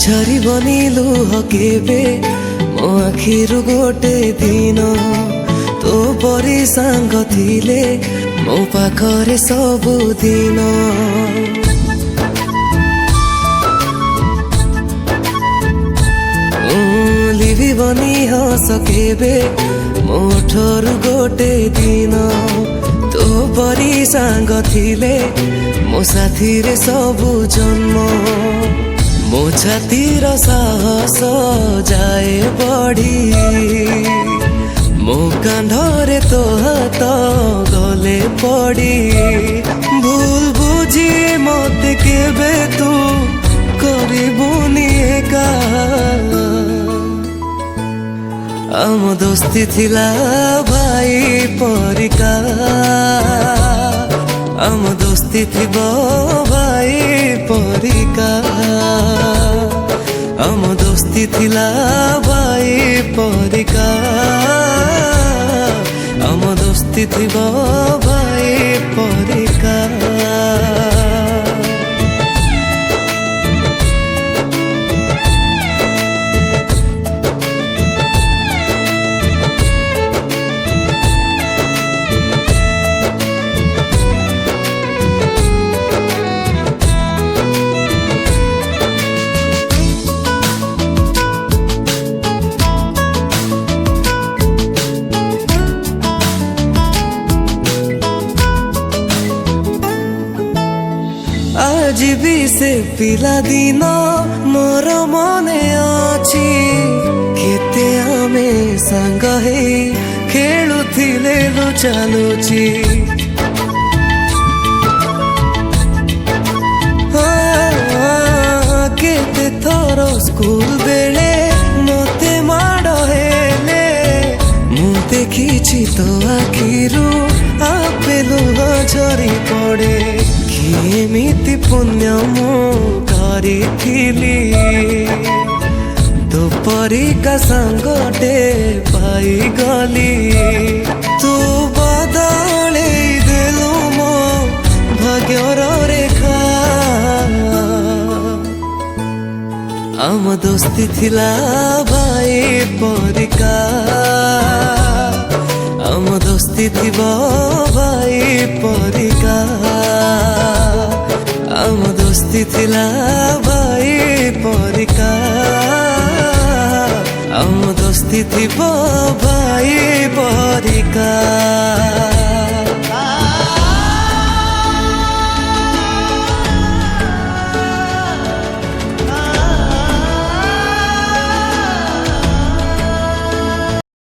ଝରିବନି ଲୁହ କେବେ ମୋ ଆଖିରୁ ଗୋଟେ ଦିନ ତୋ ପରି ସାଙ୍ଗ ଥିଲେ ମୋ ପାଖରେ ସବୁଦିନ। ଲିଭିବନି ହସ କେବେ ମୋ ଠରୁ ଗୋଟେ ଦିନ ତୋ ପରି ସାଙ୍ଗ ଥିଲେ ମୋ ସାଥିରେ ସବୁ ଜନ୍ମ। ମୋ ଛାତିର ସାହସ ଯାଏ ବଢି ମୋ କାନ୍ଧରେ ତୋ ହାତ ଗଲେ ପଡ଼ି। ଭୁଲ ବୁଝି ମତେ କେବେ ତୁ କରିବୁନି ଏକା। ଆମ ଦୋସ୍ତି ଥିଲା ଭାଇ ପରିକା, ଆମ ଦୋସ୍ତି ଥିବ ଭାଇ ପରିକା, ଆମ ଦୋସ୍ତି ଥିଲା ଭାଇ ପରିକା, ଆମ ଦୋସ୍ତି ଥିବ ଭାଇ ପରିକା। आज भी से पिला दिन मोर मने अछि केते आमे संग हे खेलुथिले लुचालुची। केते थोर स्कूल बेले मते माड़ हेले मु देखिछि तो आखिरु आपे लुह झरी पड़े। केमिति पुण्य मु करिथिली तो परिका संगटे पाई गली। तू बदले देलु मो भाग्यर रेखा। आम दोस्ती थिला भाई परिका, आम दोस्ती थिबो भाई परिका, आम दोस्ती थिला भाई परिका, आम दोस्ती थिबो भाई परिका।